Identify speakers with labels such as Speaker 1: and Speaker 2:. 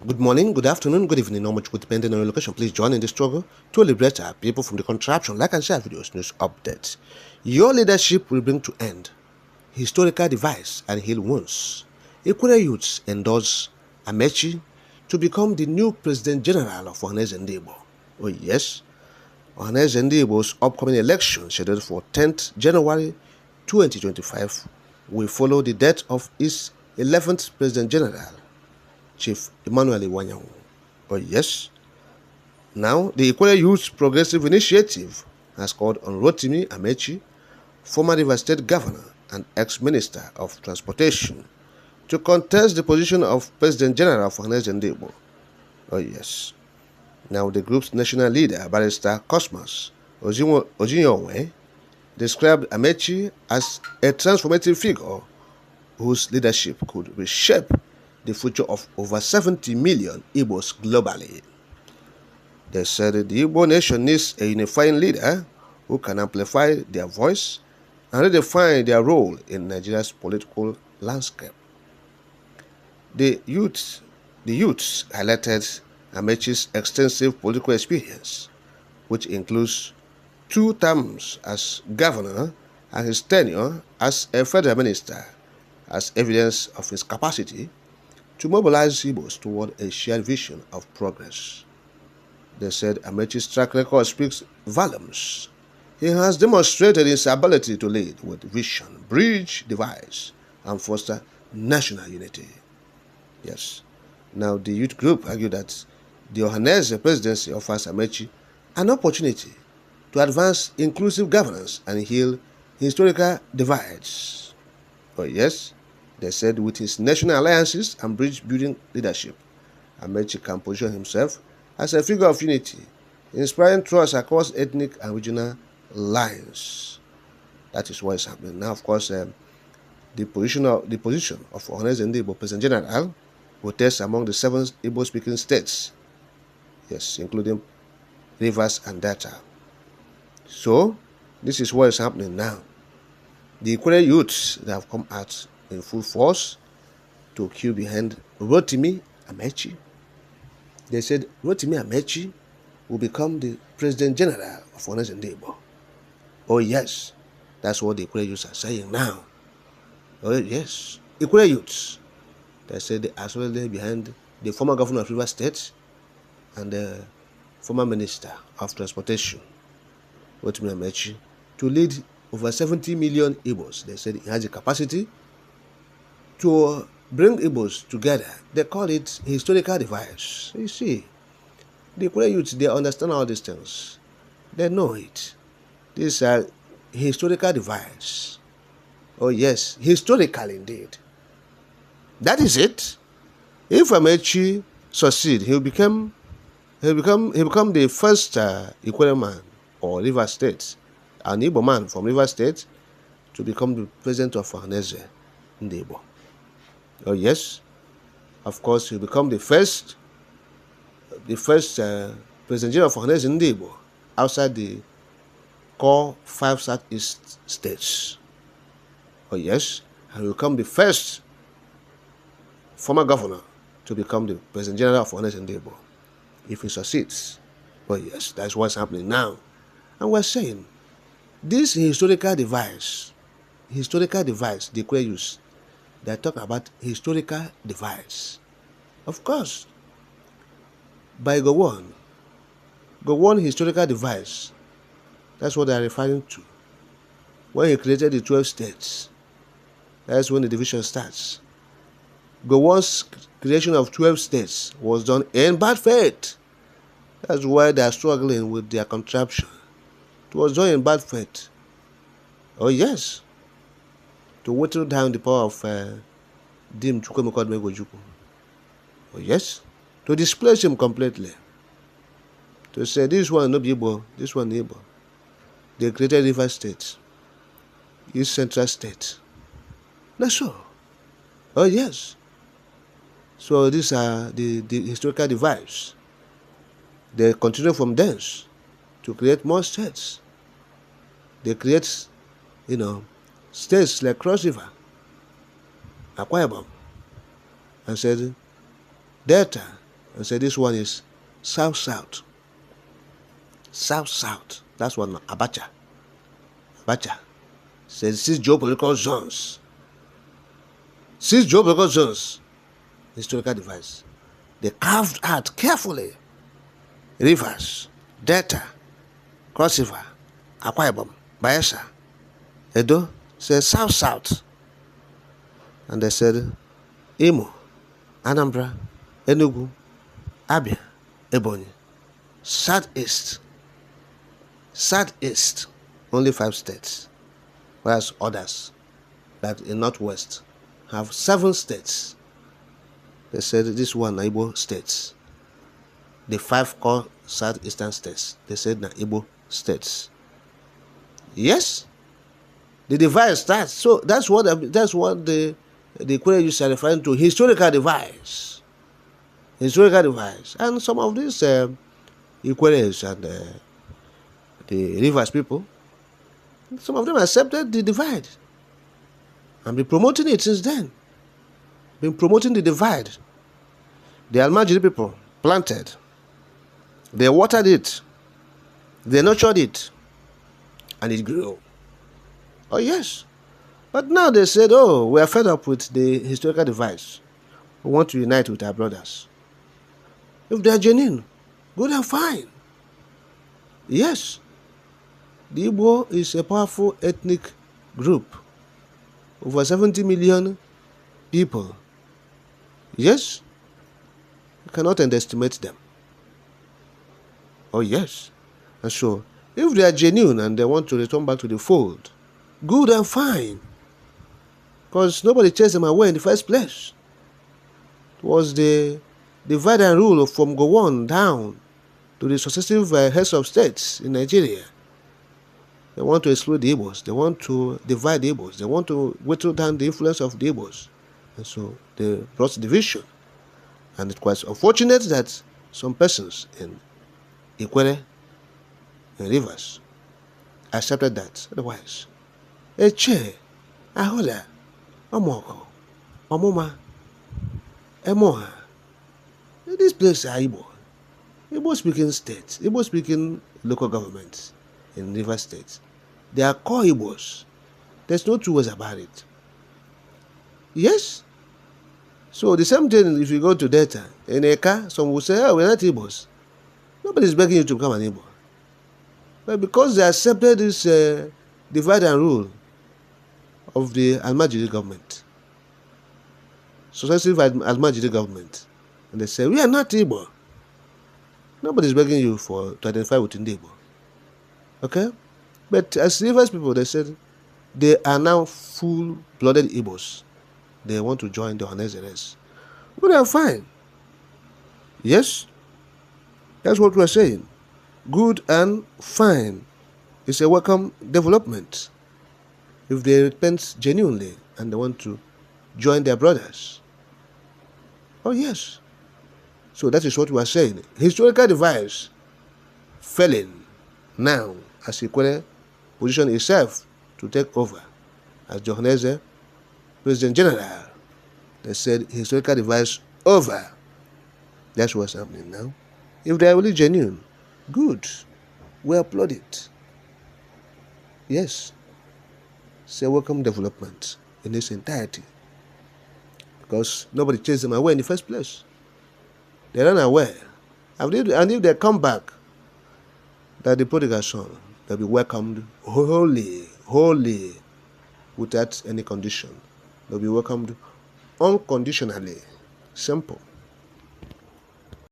Speaker 1: Good morning, good afternoon, good evening, or much good depending on your location. Please join in the struggle to liberate our people from the contraption. Like and share videos, news updates. Your leadership will bring to end historical device and heal wounds. Equal youths endorse Amechi to become the new President General of Ohaneze Ndigbo. Oh yes, Ohaneze Ndigbo's upcoming election scheduled for 10th January 2025 will follow the death of his 11th President General, Chief Emmanuel Iwanyanwu. Oh yes, now the Equal Youth Progressive Initiative has called on Rotimi Amechi, former River State Governor and ex-Minister of Transportation, to contest the position of President General of Ohaneze Ndigbo. Oh yes. Now the group's national leader, Barrister Cosmas Ojinyowe, described Amechi as a transformative figure whose leadership could reshape the future of over 70 million Igbos globally. They said the Igbo nation needs a unifying leader who can amplify their voice and redefine their role in Nigeria's political landscape. The youths highlighted Amechi's extensive political experience, which includes 2 terms as governor and his tenure as a federal minister, as evidence of his capacity to mobilize Igbos toward a shared vision of progress. They said Amechi's track record speaks volumes. He has demonstrated his ability to lead with vision, bridge divides, and foster national unity. Yes. Now, the youth group argued that the Ohaneze presidency offers Amechi an opportunity to advance inclusive governance and heal historical divides. Oh yes, they said with his national alliances and bridge-building leadership, Amechi can position himself as a figure of unity, inspiring trust across ethnic and regional lines. That is what is happening now. Of course, the position of Ohaneze Ndigbo President General will test among the 7 Igbo-speaking states, yes, including Rivers and Delta. So, this is what is happening now. The Equal youths that have come out in full force to queue behind Rotimi Amechi. They said Rotimi Amechi will become the President General of Ohaneze Ndigbo. Oh yes, that's what the Equal youths are saying now. Oh yes, Equal youths. They said they are solely behind the former governor of River State and the former minister of transportation, Rotimi Amechi, to lead over 70 million Igbos. They said he has the capacity to bring Igbos together. They call it historical device. You see, the Equal youths, they understand all these things. They know it. These are historical device. Oh yes, historical indeed. That is it. If Amechi succeed, he'll become the first Equal man or River State, an Igbo man from River State, to become the president of Ohaneze Ndigbo. Oh yes, of course he'll become the first President General of Ohaneze Ndigbo outside the core 5 Southeast states. Oh yes, and he'll become the first former governor to become the President General of Ohaneze Ndigbo if he succeeds. Oh yes, that's what's happening now. And we're saying this historical device, the Equal youths, they talk about historical device. Of course, by Gowon historical device, that's what they are referring to. When he created the 12 states, that's when the division starts. Gowon's creation of 12 states was done in bad faith. That's why they are struggling with their contraption. It was done in bad faith. Oh yes, to whittle down the power of Dim Chukwemeka. Oh yes, to displace him completely. To say this one no Igbo, this one Igbo. They created River State, East Central State. That's so. Oh yes. So these are the historical divides. They continue from thence to create more states. They create, states like Cross River, Akwa Ibom, and said Delta, and say this one is South-South. South-South. That's one, Abacha. Abacha says 6 geopolitical zones. 6 geopolitical zones. Historical device. They carved out carefully rivers, Delta, Cross River, Akwa Ibom, Bayelsa, Edo, said South-South. And they said Imo, Anambra, Enugu, Abia, Ebonyi, Southeast. Southeast, only 5 states, whereas others, like in Northwest, have 7 states. They said this one are Igbo states. The 5 core southeastern states, they said na Igbo states. Yes, the device starts. So that's what the Ikwere used are referring to, historical device. Historical device. And some of these Ikweres and the Rivers people, some of them accepted the divide and been promoting it since then. Been promoting the divide. The Almajiri people planted. They watered it. They nurtured it. And it grew. Oh yes. But now they said, oh, we are fed up with the historical device. We want to unite with our brothers. If they are genuine, good and fine. Yes. The Igbo is a powerful ethnic group. Over 70 million people. Yes. You cannot underestimate them. Oh yes. And so, if they are genuine and they want to return back to the fold, good and fine. Because nobody chased them away in the first place. It was the divide and rule from Gowon down to the successive heads of states in Nigeria. They want to exclude the Igbos. They want to divide the Igbos. They want to whittle down the influence of the Igbos. And so they brought division. And it was unfortunate that some persons in Ikwere and Rivers accepted that. Otherwise, Eche, Ahoda, Omoko, Omuma, Emoha. These places are Igbo. Igbo speaking states, Igbo speaking local governments in River States. They are core Igbos. There's no two ways about it. Yes? So the same thing if you go to Delta, in Eka, some will say, oh, we're not Igbos. Nobody's begging you to become an Igbo. But because they accepted this divide and rule of the Almajiri government, successive Almajiri government, and they say, we are not Igbo. Nobody's begging you to identify with Ndigbo. Okay? But as Rivers people, they said, they are now full-blooded Igbos. They want to join the Ohaneze race. But they are fine. Yes? That's what we're saying. Good and fine. It's a welcome development. If they repent genuinely and they want to join their brothers. Oh yes. So that is what we are saying. Historical device failing now as Ikwere position itself to take over as the Ohaneze President General. They said historical device over. That's what's happening now. If they are really genuine, good. We applaud it. Yes. It's a welcome development in its entirety. Because nobody chased them away in the first place. They ran away. And if they come back, that the prodigal son, they'll be welcomed wholly, without any condition. They'll be welcomed unconditionally. Simple.